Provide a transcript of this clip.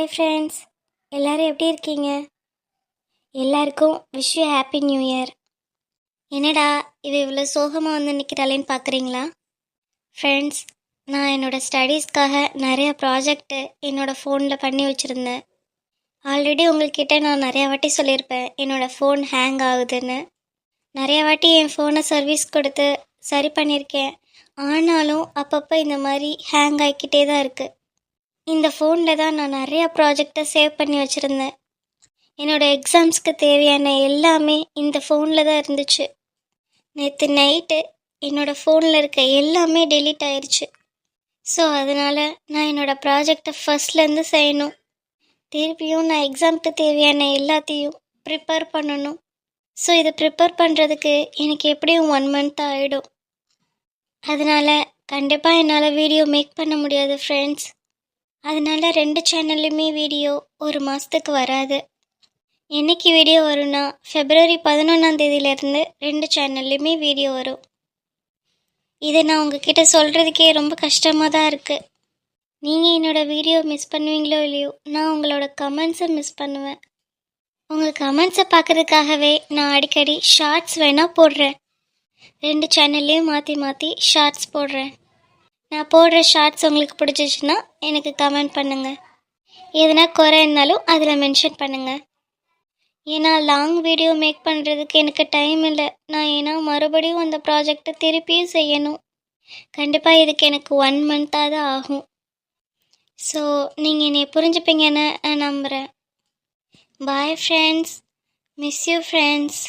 Hi friends, எல்லோரும் எப்படி இருக்கீங்க? எல்லாருக்கும் wish you happy new year. என்னடா இவ்வளோ சோகமாக வந்து நிற்கிறாளேன்னு பார்க்குறீங்களா? ஃப்ரெண்ட்ஸ், நான் என்னோடய ஸ்டடீஸ்க்காக நிறைய ப்ராஜெக்ட்டு என்னோடய ஃபோனில் பண்ணி வச்சுருந்தேன். ஆல்ரெடி உங்கள்கிட்ட நான் நிறையா வாட்டி சொல்லியிருப்பேன் என்னோடய ஃபோன் ஹேங் ஆகுதுன்னு. நிறையா வாட்டி என் ஃபோனை சர்வீஸ் கொடுத்து சரி பண்ணியிருக்கேன். ஆனாலும் அப்பப்போ இந்த மாதிரி ஹேங் ஆகிக்கிட்டே தான் இருக்குது. இந்த ஃபோனில் தான் நான் நிறையா ப்ராஜெக்டை சேவ் பண்ணி வச்சுருந்தேன். என்னோடய எக்ஸாம்ஸ்க்கு தேவையான எல்லாமே இந்த ஃபோனில் தான் இருந்துச்சு. நேற்று நைட்டு என்னோடய ஃபோனில் இருக்க எல்லாமே டெலீட் ஆயிடுச்சு. ஸோ அதனால் நான் என்னோடய ப்ராஜெக்டை ஃபஸ்ட்லேருந்து செய்யணும். திருப்பியும் நான் எக்ஸாமுக்கு தேவையான எல்லாத்தையும் ப்ரிப்பேர் பண்ணணும். ஸோ இதை ப்ரிப்பேர் பண்ணுறதுக்கு எனக்கு எப்படியும் 1 month ஆகிடும். அதனால் கண்டிப்பாக என்னால் வீடியோ மேக் பண்ண முடியாது ஃப்ரெண்ட்ஸ். அதனால் 2 சேனல்லையுமே வீடியோ ஒரு மாதத்துக்கு வராது. என்றைக்கு வீடியோ வரும்னா February 11 2 சேனல்லையுமே வீடியோ வரும். இதை நான் உங்ககிட்ட சொல்கிறதுக்கே ரொம்ப கஷ்டமாக தான் இருக்குது. நீங்கள் என்னோடய வீடியோ மிஸ் பண்ணுவீங்களோ இல்லையோ, நான் உங்களோட கமெண்ட்ஸை மிஸ் பண்ணுவேன். உங்கள் கமெண்ட்ஸை பார்க்குறதுக்காகவே நான் அடிக்கடி ஷார்ட்ஸ் வேணால் போடுறேன். 2 சேனல்லையும் மாற்றி மாற்றி ஷார்ட்ஸ் போடுறேன். நான் போடுற ஷார்ட்ஸ் உங்களுக்கு பிடிச்சிச்சுன்னா எனக்கு கமெண்ட் பண்ணுங்கள். எதனா குறை இருந்தாலும் அதில் மென்ஷன் பண்ணுங்கள். ஏன்னா லாங் வீடியோ மேக் பண்ணுறதுக்கு எனக்கு டைம் இல்லை. ஏன்னா மறுபடியும் அந்த ப்ராஜெக்டை திருப்பியும் செய்யணும். கண்டிப்பாக இதுக்கு எனக்கு 1 month தான் ஆகும். ஸோ நீங்கள் என்னை புரிஞ்சுப்பீங்கன்னு நான் நம்புகிறேன். Bye friends, miss you friends.